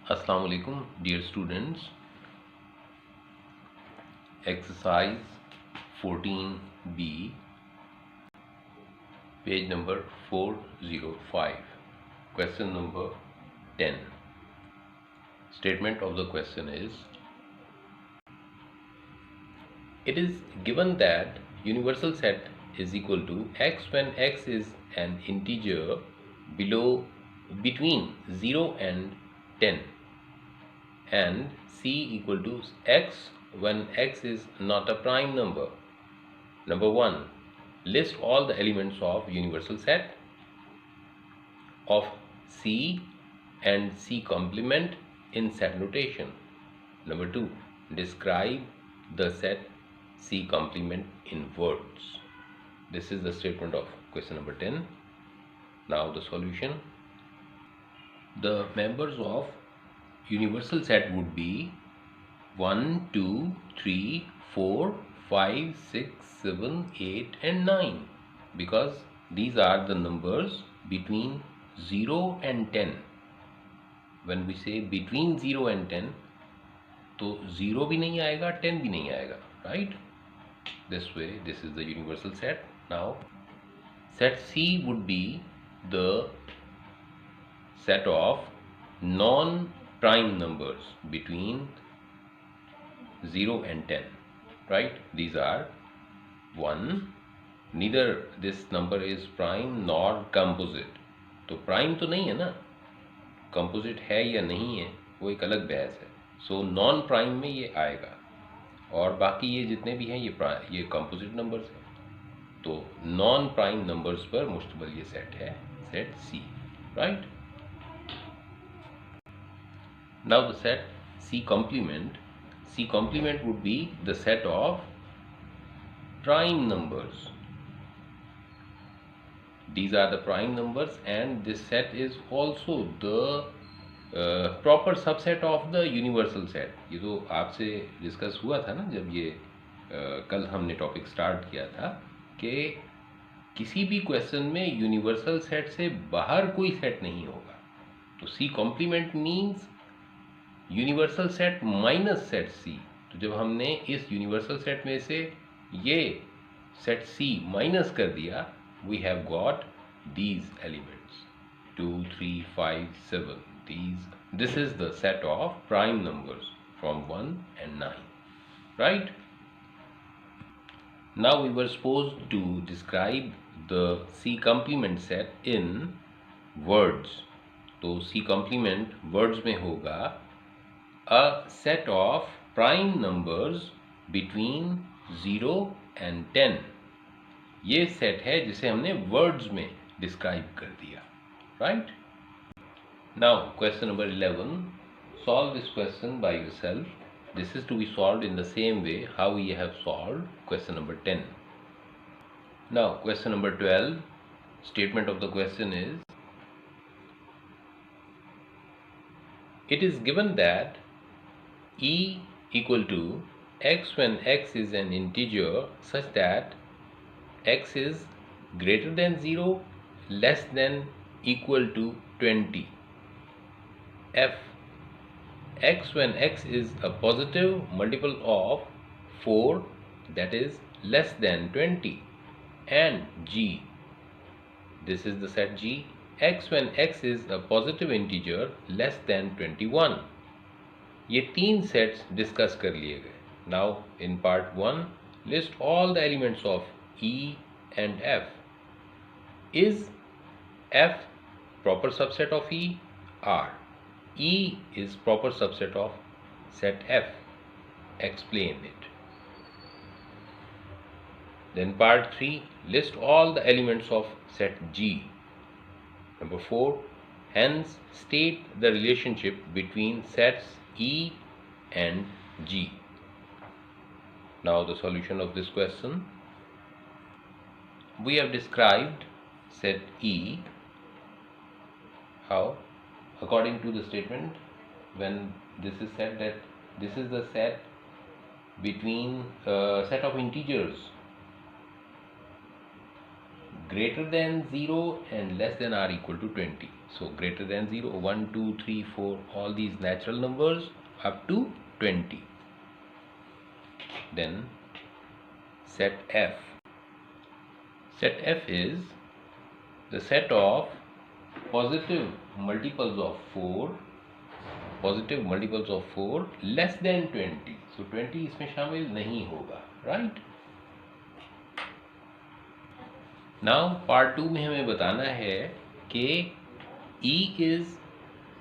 Assalamu alaikum, dear students. Exercise 14B, page number 405, question number 10. Statement of the question is, it is given that universal set is equal to x when x is an integer between 0 and 10, and c equal to x when x is not a prime number. Number 1. List all the elements of universal set of C and C complement in set notation. Number 2. Describe the set C complement in words. This is the statement of question number 10. Now the solution. The members of universal set would be 1, 2, 3, 4, 5, 6, 7, 8 and 9, because these are the numbers between 0 and 10. When we say between 0 and 10, तो 0 भी नहीं आएगा, 10 भी नहीं आएगा, right? This way, this is the universal set. Now, set C would be the set of non-prime numbers between 0 and 10, right? These are 1, neither this number is prime nor composite. तो prime तो नहीं है ना, composite है या नहीं है वो एक अलग बहस है. सो नॉन प्राइम में ये आएगा, और बाकी ये जितने भी हैं ये composite numbers हैं. तो नॉन प्राइम नंबर्स पर मुश्तमिल ये सेट है, set C, right? Now the set C complement would be the set of prime numbers. These are the prime numbers, and this set is also the proper subset of the universal set. ये तो आपसे discuss हुआ था ना जब ये कल हमने टॉपिक स्टार्ट किया था कि किसी भी क्वेश्चन में यूनिवर्सल सेट से बाहर कोई सेट नहीं होगा. तो C complement means universal set minus set C. तो जब हमने इस यूनिवर्सल सेट में से ये सेट C माइनस कर दिया, we have got these elements 2, 3, 5, 7. This is the set of prime numbers from 1 and 9, right? Now we were supposed to describe the C complement set in words. तो C complement words में होगा a set of prime numbers between 0 and 10. ये set है जिसे हमने words में describe कर दिया, right? Now question number 11. Solve this question by yourself. This is to be solved in the same way how we have solved question number 10. Now question number 12. Statement of the question is, it is given that E equal to x when x is an integer such that x is greater than 0, less than equal to 20. F, x when x is a positive multiple of 4, that is less than 20. And G, this is the set G, x when x is a positive integer less than 21. ये तीन sets discuss कर लिए गए. Now in part 1, list all the elements of E and F. Is F proper subset of E? R. E is proper subset of set F. Explain it. Then part 3, list all the elements of set G. Number 4, hence state the relationship between sets E and G. Now the solution of this question. We have described set E. How? According to the statement, when this is said that this is the set between set of integers greater than 0 and less than or equal to 20. So greater than 0, 1, 2, 3, 4, all these natural numbers up to 20. Then set F. Set F is the set of positive multiples of 4 less than 20. So 20 इसमें शामिल नहीं होगा, right? Now part 2 में हमें बताना है कि E is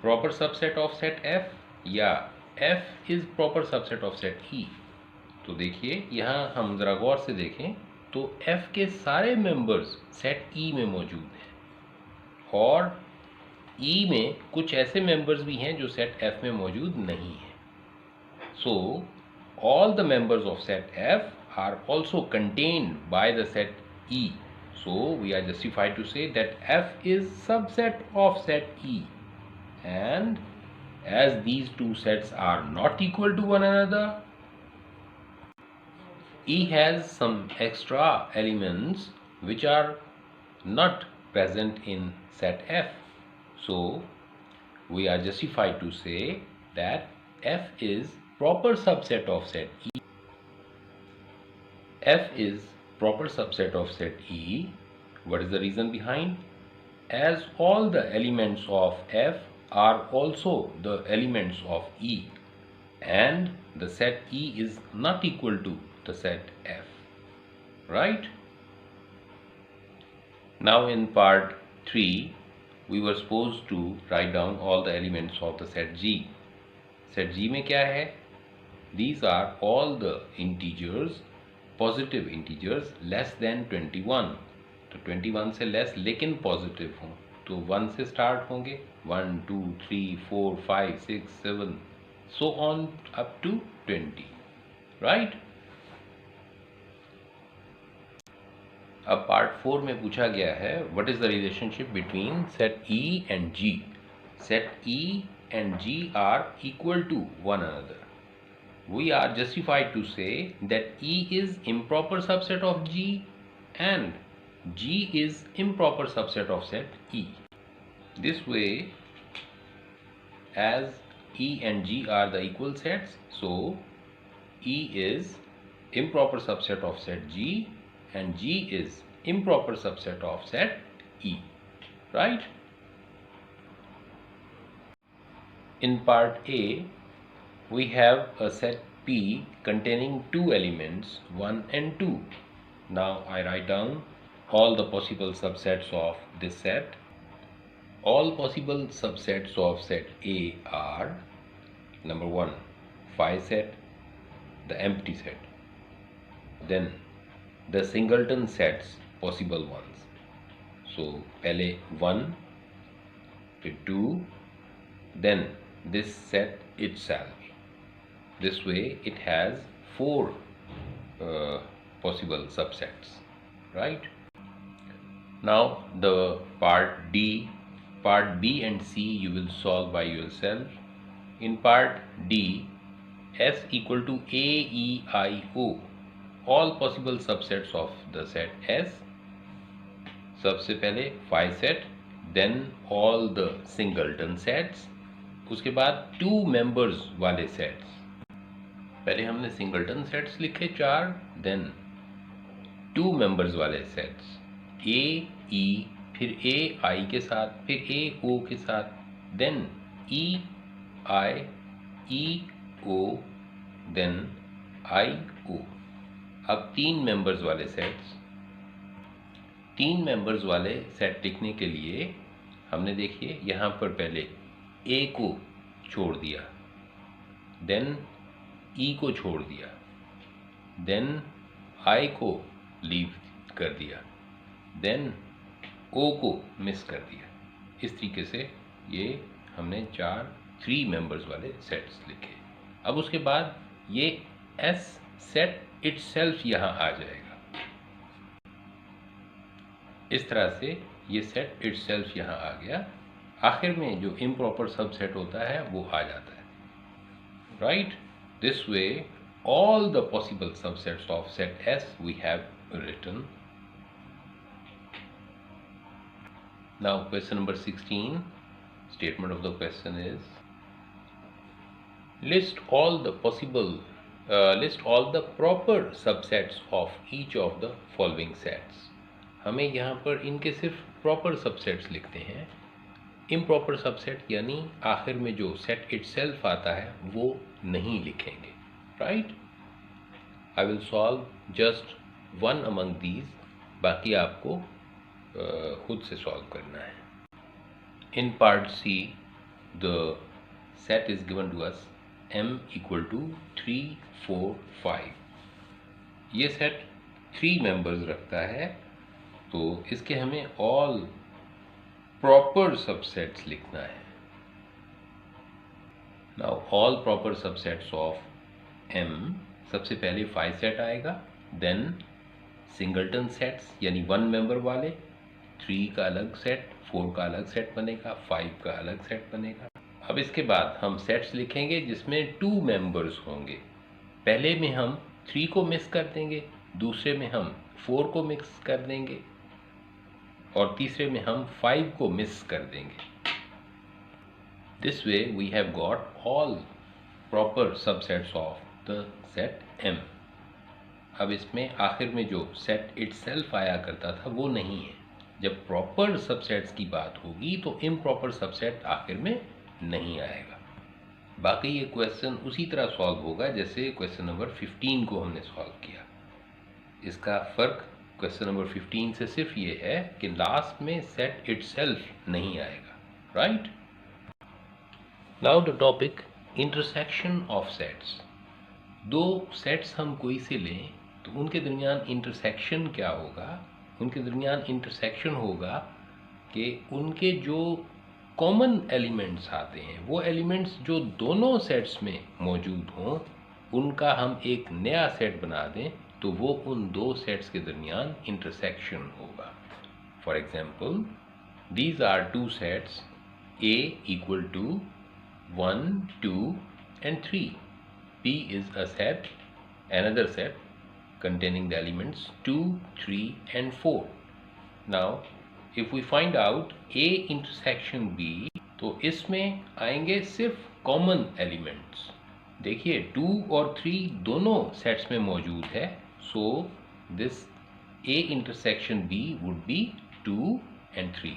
proper subset of set F या F is proper subset of set E. तो देखिए यहाँ हम ज़रा गौर से देखें तो F के सारे मेंबर्स सेट E में मौजूद हैं और E में कुछ ऐसे मेंबर्स भी हैं जो सेट F में मौजूद नहीं हैं. So all the members of set F are also contained by the set E. So we are justified to say that F is subset of set E, and as these two sets are not equal to one another, E has some extra elements which are not present in set F. So we are justified to say that F is proper subset of set E. F is proper subset of set E. What is the reason behind? As all the elements of F are also the elements of E, and the set E is not equal to the set F, right? Now in part 3 we were supposed to write down all the elements of the set G. Set G में क्या है? These are all the integers, positive integers less than 21. तो 21 से less लेकिन positive हों तो 1 से start होंगे, 1, 2, 3, 4, 5, 6, 7 so on up to 20, right? अब पार्ट 4 में पूछा गया है what is the relationship between set E and G. Set E and G are equal to one another. We are justified to say that E is improper subset of G and G is improper subset of set E. This way, as E and G are the equal sets, so E is improper subset of set G and G is improper subset of set E, right? In part A, we have a set P containing two elements 1 and 2. Now I write down all the possible subsets of this set. All possible subsets of set A are: number 1, phi set, the empty set, then the singleton sets, possible ones. So पहले 1, फिर 2, then this set itself. This way it has 4 possible subsets, right? Now the part D, part B and C you will solve by yourself. In part D, S equal to A, E, I, O, all possible subsets of the set S. सबसे पहले phi set, then all the singleton sets, उसके बाद 2 members वाले sets. पहले हमने singleton sets लिखे 4, then 2 members वाले sets A, E, फिर A, I के साथ, फिर A, O के साथ, then E, I, E, O, then I, O. अब 3 members वाले sets. 3 members वाले set लिखने के लिए हमने देखिए यहाँ पर पहले A को छोड़ दिया, then E को छोड़ दिया, then I को लीव कर दिया, then O को मिस कर दिया. इस तरीके से ये हमने 3 members वाले सेट्स लिखे. अब उसके बाद ये S सेट इटसेल्फ यहाँ आ जाएगा. इस तरह से ये सेट इटसेल्फ यहाँ आ गया. आखिर में जो इम्प्रॉपर सबसेट होता है वो आ जाता है, right? This way all the possible subsets of set S we have written. Now question number 16. Statement of the question is list all the proper subsets of each of the following sets. हमें यहाँ पर इनके सिर्फ proper subsets लिखते हैं, improper subset यानी आखिर में जो सेट इटसेल्फ आता है वो नहीं लिखेंगे. Right, I will solve just one among these, बाकी आपको खुद से सॉल्व करना है. In part C the set is given to us m equal to 3, 4, 5. ये सेट 3 मेंबर्स रखता है, तो इसके हमें ऑल प्रॉपर सबसेट्स लिखना है. Now all proper subsets of m, सबसे पहले 5 सेट आएगा, देन सिंगलटन सेट्स यानी 1 मेंबर वाले, 3 का अलग सेट, 4 का अलग सेट बनेगा, 5 का अलग सेट बनेगा. अब इसके बाद हम सेट्स लिखेंगे जिसमें 2 मेंबर्स होंगे. पहले में हम 3 को मिक्स कर देंगे, दूसरे में हम 4 को मिक्स कर देंगे और तीसरे में हम 5 को मिक्स कर देंगे. This way we have got all proper subsets of the set M. अब इसमें आखिर में जो सेट इटसेल्फ आया करता था वो नहीं है. जब प्रॉपर सबसेट्स की बात होगी तो इम्प्रॉपर सबसेट आखिर में नहीं आएगा. बाकी ये क्वेश्चन उसी तरह सॉल्व होगा जैसे क्वेश्चन नंबर 15 को हमने सॉल्व किया. इसका फ़र्क क्वेश्चन नंबर 15 से सिर्फ ये है कि लास्ट में सेट इटसेल्फ नहीं आएगा. Right, now the topic intersection of sets. 2 sets हम कोई से लें तो उनके दरमियान इंटरसेक्शन क्या होगा. उनके दरमियान इंटरसेक्शन होगा कि उनके जो कॉमन एलिमेंट्स आते हैं, वो एलिमेंट्स जो दोनों सेट्स में मौजूद हों, उनका हम एक नया सेट बना दें तो वो उन 2 सेट्स के दरमियान इंटरसेक्शन होगा. For example, these are 2 sets A equal to 1, 2 and 3. B is a set, another set containing the elements 2, 3 and 4. Now if we find out A intersection B, तो इसमें आएंगे सिर्फ कॉमन एलिमेंट्स. देखिए 2 और 3 दोनों सेट्स में मौजूद है, so this A intersection B would be 2 and 3.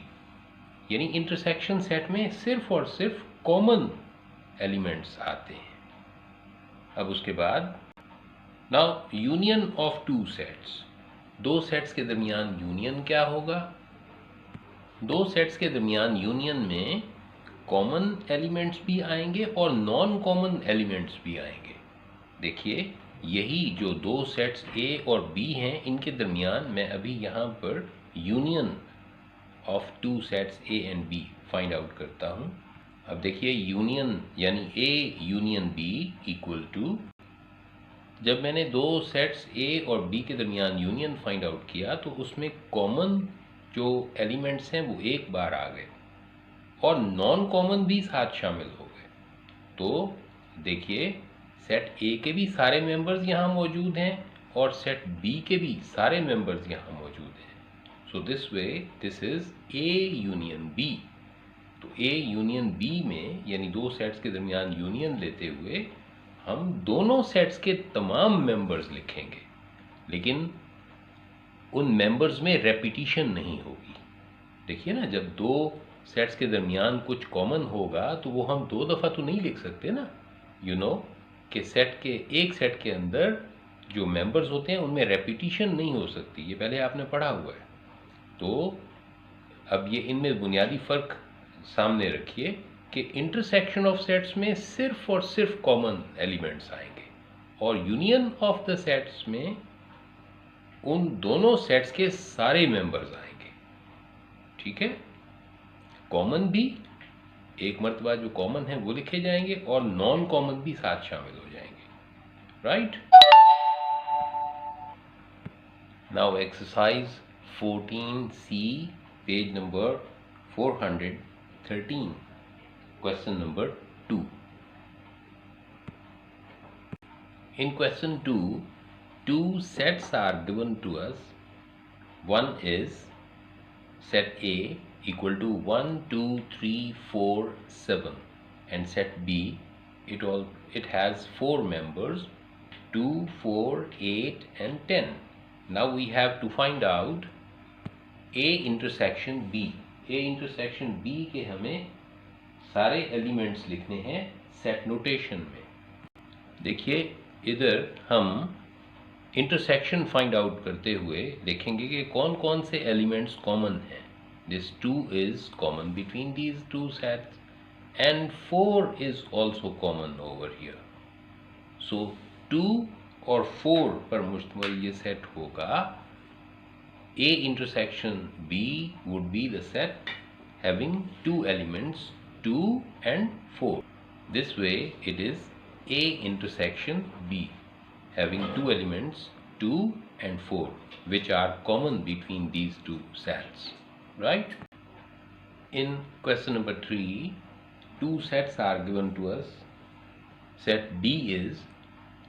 यानी इंटरसेक्शन सेट में सिर्फ और सिर्फ कॉमन एलिमेंट्स आते हैं. अब उसके बाद now union of 2 sets. 2 sets के दरमियान यूनियन क्या होगा. 2 सेट्स के दरमियान यूनियन में कॉमन एलिमेंट्स भी आएंगे और नॉन कॉमन एलिमेंट्स भी आएंगे. देखिए यही जो 2 सेट्स A और B हैं, इनके दरमियान मैं अभी यहाँ पर union of 2 sets A and B find out करता हूँ. अब देखिए यूनियन यानी A union B equal to, जब मैंने 2 सेट्स A और B के दरमियान यूनियन फाइंड आउट किया तो उसमें कॉमन जो एलिमेंट्स हैं वो एक बार आ गए और नॉन कॉमन भी साथ शामिल हो गए. तो देखिए सेट A के भी सारे मेंबर्स यहाँ मौजूद हैं और सेट B के भी सारे मेंबर्स यहाँ मौजूद हैं. So this way this is A union B. तो A यूनियन B में यानी 2 सेट्स के दरमियान यूनियन लेते हुए हम दोनों सेट्स के तमाम मेंबर्स लिखेंगे, लेकिन उन मेंबर्स में रेपिटिशन नहीं होगी. देखिए ना, जब 2 सेट्स के दरमियान कुछ कॉमन होगा तो वो हम 2 दफ़ा तो नहीं लिख सकते ना. यू नो कि एक सेट के अंदर जो मेंबर्स होते हैं उनमें रेपिटिशन नहीं हो सकती. ये पहले आपने पढ़ा हुआ है. तो अब ये इनमें बुनियादी फ़र्क सामने रखिए कि इंटरसेक्शन ऑफ सेट्स में सिर्फ और सिर्फ कॉमन एलिमेंट्स आएंगे और यूनियन ऑफ द सेट्स में उन दोनों सेट्स के सारे मेंबर्स आएंगे. ठीक है, कॉमन भी एक मर्तबा जो कॉमन है वो लिखे जाएंगे और नॉन कॉमन भी साथ शामिल हो जाएंगे. Right, now exercise 14C page number 413, question number 2. In question 2, 2 sets are given to us. One is set A equal to 1, 2, 3, 4, 7, and set B, it has 4 members, 2, 4, 8 and 10. Now we have to find out A intersection B. A intersection B के हमें सारे elements लिखने हैं set notation में। देखिए इधर हम intersection find out करते हुए देखेंगे कि कौन कौन से एलिमेंट्स कॉमन हैं। This 2 is common between these two sets and 4 is also common over here. So 2 और 4 पर मुश्तमिल ये सेट होगा। A intersection B would be the set having 2 elements 2 and 4. This way it is A intersection B having 2 elements 2 and 4 which are common between these two sets. Right? In question number 3, 2 sets are given to us. Set D is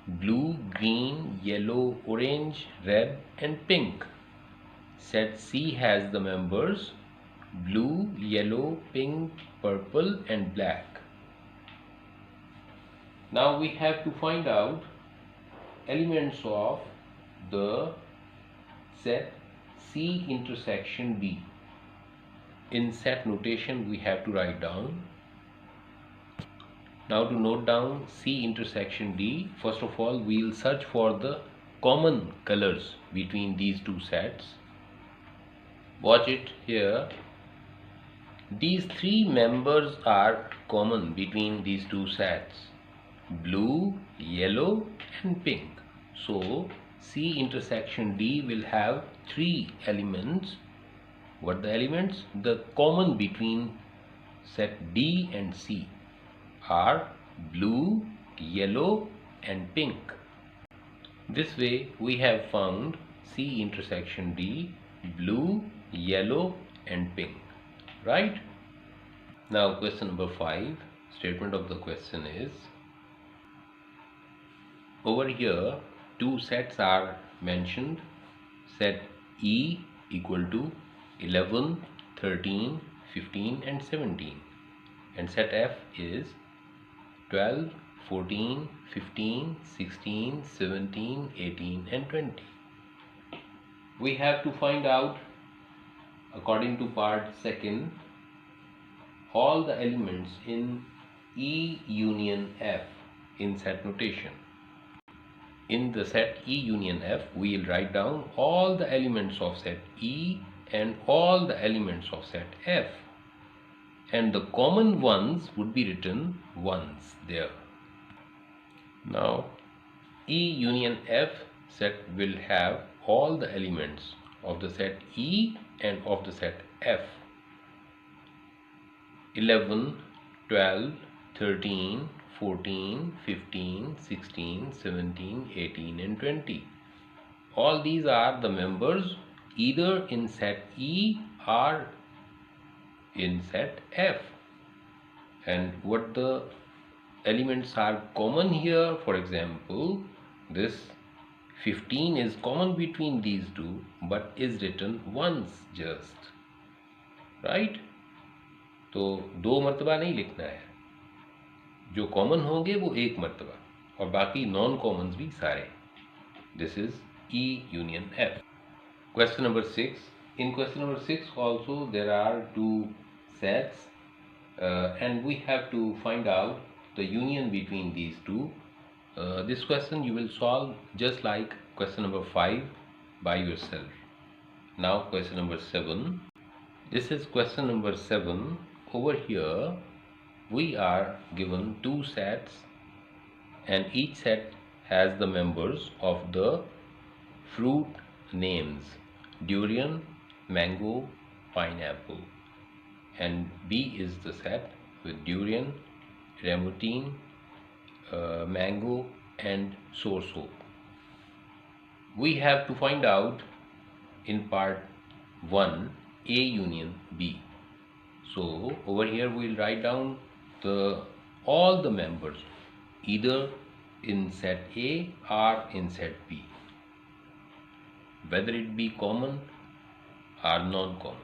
blue, green, yellow, orange, red and pink. Set C has the members blue, yellow, pink, purple and black. Now we have to find out elements of the set C intersection D. In set notation we have to write down. Now to note down C intersection D, first of all we will search for the common colors between these two sets. Watch it here. These 3 members are common between these two sets, blue, yellow and pink. So C intersection D will have 3 elements. What the elements? The common between set D and C are blue, yellow and pink. This way we have found C intersection D, blue, yellow and pink. Right? Now question number 5, statement of the question is, over here 2 sets are mentioned. Set E equal to 11, 13, 15 and 17, and set F is 12, 14, 15, 16, 17, 18 and 20. We have to find out, according to part 2nd, all the elements in E union F in set notation. In the set E union F, we will write down all the elements of set E and all the elements of set F, and the common ones would be written once there. Now E union F set will have all the elements of the set E and of the set F. 11, 12, 13, 14, 15, 16, 17, 18 and 20. All these are the members either in set E or in set F. And what the elements are common here, for example, this 15 is common between these two but is written once just. Right? तो 2 मर्तबा नहीं लिखना है, जो common होंगे वो 1 मर्तबा और बाकी नॉन कॉमन्स भी सारे. This is E union F. Question number 6. In question number 6 also there are 2 sets and we have to find out the union between these two. This question you will solve just like question number 5 by yourself. Now question number 7. This is question number 7. Over here we are given 2 sets and each set has the members of the fruit names durian, mango, pineapple, and B is the set with durian, rambutan, mango and soursoap. We have to find out in part 1 A union B. So over here we will write down all the members either in set A or in set B, whether it be common or non-common.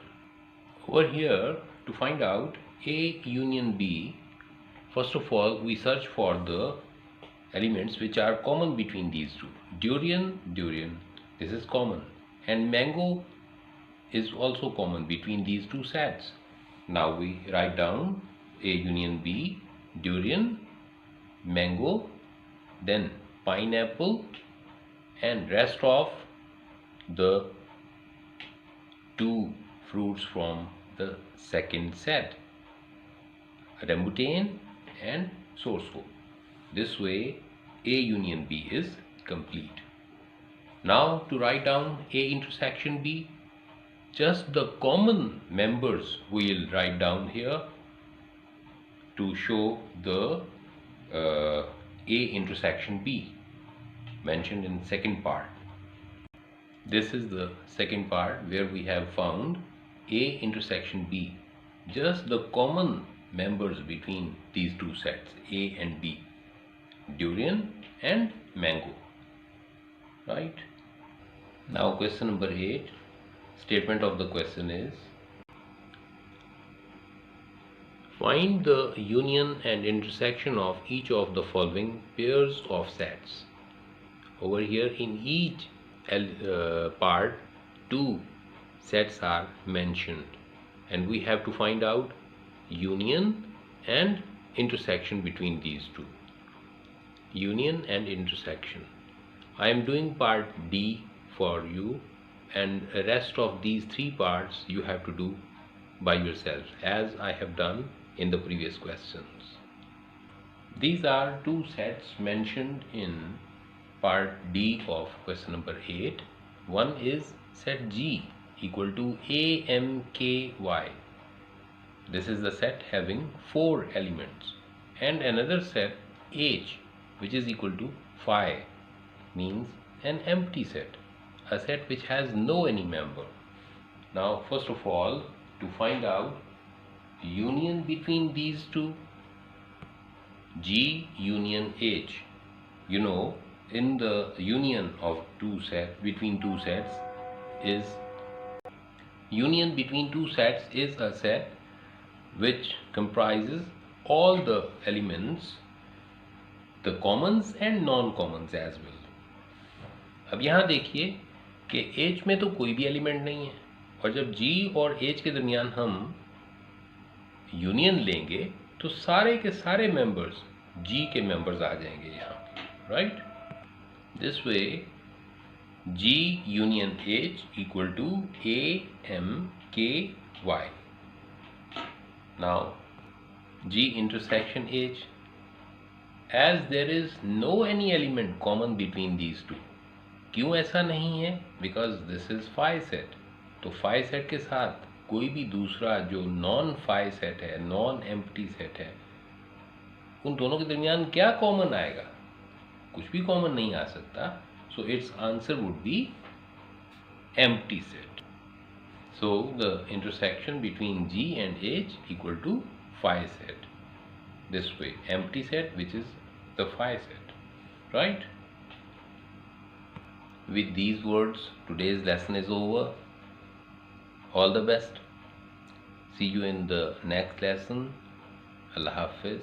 Over here, to find out A union B, first of all we search for the elements which are common between these two. Durian, this is common, and mango is also common between these two sets. Now we write down A union B, durian, mango, then pineapple, and rest of the two fruits from the second set, rambutan and sorso. This way A union B is complete. Now to write down A intersection B, just the common members we will write down here to show the A intersection B mentioned in second part. This is the second part where we have found A intersection B, just the common members between these two sets A and B, durian and mango. Right? Now question number 8. Statement of the question is, find the union and intersection of each of the following pairs of sets. Over here in each part, two sets are mentioned and we have to find out union and intersection between these two. Union and intersection. I am doing part D for you, and the rest of these three parts you have to do by yourself, as I have done in the previous questions. These are two sets mentioned in part D of question number 8. One is set G equal to AMKY. This is the set having 4 elements, and another set H which is equal to phi, means an empty set, a set which has no any member. Now first of all, to find out union between these two, G union H, you know, in the union of between two sets is a set which comprises all the elements, the commons and non-commons as well. अब यहाँ देखिए कि H में तो कोई भी element नहीं है, और जब G और H के दरमियान हम यूनियन लेंगे तो सारे के सारे मेंबर्स G के मेंबर्स आ जाएंगे यहाँ, right? This way G union H equal to AMKY. Now G intersection H, as there is no any element common between these two. क्यों ऐसा नहीं है? Because this is phi set. तो phi set के साथ कोई भी दूसरा जो नॉन phi set है, नॉन एम्प्टी सेट है, उन दोनों के दरमियान क्या कॉमन आएगा? कुछ भी कॉमन नहीं आ सकता. So its answer would be empty set. So the intersection between G and H equal to phi set. This way, empty set, which is the phi set, right? With these words, today's lesson is over. All the best. See you in the next lesson. Allah Hafiz.